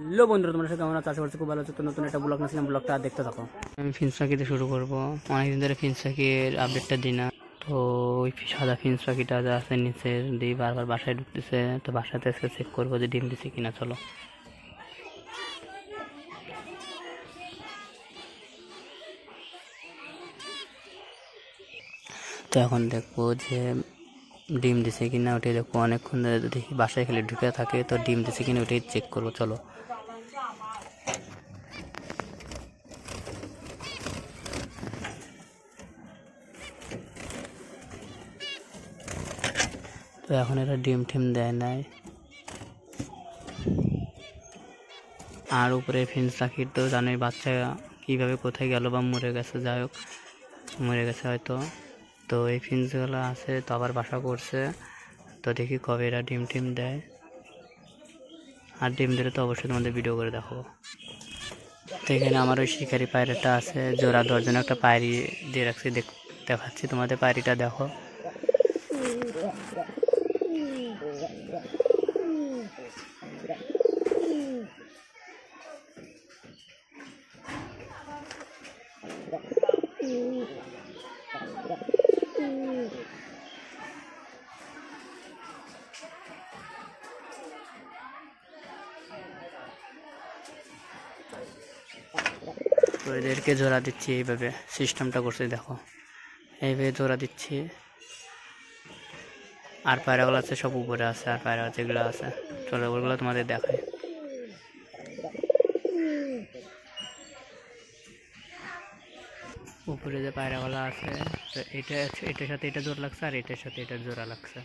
Hello বন্ধুরা, তোমরা সবাই কেমন আছো? আশা করছি খুব ভালো আছো। তো নতুন একটা ব্লগ নিয়েছিলাম, ব্লগটা দেখতে থাকো। আমি ফিন্স পাখিতে শুরু করবো। অনেকদিন ধরে ফিন্স পাখির আপডেটটা দিই না। তো ওই সাদা ফিন্স পাখিটা যা আছে নিচে দিই, বারবার বাসায় ঢুকতেছে। তো বাসাতে আজকে চেক করবো যে ডিম দিছে কিনা। চলো। তো এখন দেখবো যে ডিম দিছে কিনা, ওটাই দেখবো। অনেকক্ষণ ধরে যদি বাসায় খালি ঢুকে থাকে তো ডিম দিছে কিনা ওটাই চেক করবো। চলো। তো এখন এরা ডিম টিম দেয় নাই। আর উপরে ফিন্স পাখির তো জানোই বাচ্চা কীভাবে কোথায় গেল বা মরে গেছে, যাই হোক মরে গেছে হয়তো। তো এই ফিন্সগুলো আছে, তো আবার বাসা করছে। তো দেখি কবে এরা ডিম টিম দেয়। আর ডিম দিলে তো অবশ্যই তোমাদের ভিডিও করে দেখাবো। তো এখানে আমার ওই শিকারি পায়রাটা আছে, জোড়া 10 জন একটা পায়রি দিয়ে রাখছি, দেখাচ্ছি তোমাদের। পায়রিটা দেখো। তো এদেরকে জোড়া দিচ্ছি এইভাবে, সিস্টেমটা করছি দেখো। এইভাবে জোড়া দিচ্ছি। আর পায়রাগুলো আছে সব উপরে আছে, আর পায়রা যেগুলো আছে চলো ওগুলো তোমাদের দেখায়। উপরে যে পায়রাগুলো আছে, তো এটার সাথে এটা জোড়া লাগছে, আর এটার সাথে এটা জোড়া লাগছে।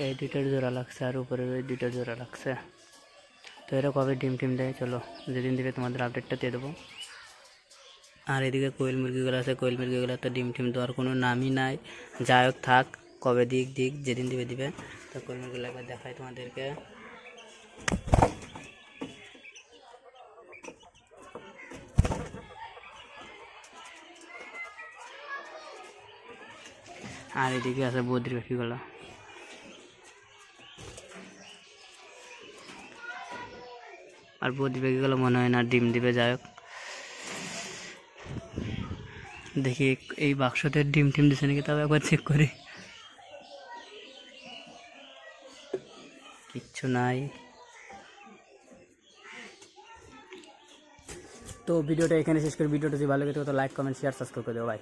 এই দুইটার জোড়া লাগছে, আর উপরে ওই দুইটার জোড়া লাগছে। তো এরা কবে ডিম টিম দেয় চলো, যেদিন দিবে তোমাদের আপডেটটা দিয়ে দেবো। আর এদিকে কোয়েল মুরগিগুলো আছে, কোয়েল মুরগিগুলো তো ডিম টিম দেওয়ার কোনো নামই নাই। যাই হোক থাক, কবে দিক যেদিন দিবে। তো কোয়েল মুরগিগুলো একবার দেখাই তোমাদেরকে। আর এদিকে আছে বদ্রি পাখিগুলো। আর বদ্রি পাখিগুলো মনে হয় না ডিম দিবে। যাই হোক দেখি এই বাক্সতে ডিম টিম দিছে নাকি, তবে একবার চেক করি। কিচ্ছু নাই। তো ভিডিওটা এখানে শেষ করি। ভিডিওটা যদি ভালো লাগে তো লাইক কমেন্ট শেয়ার সাবস্ক্রাইব করে দেবো। ভাই।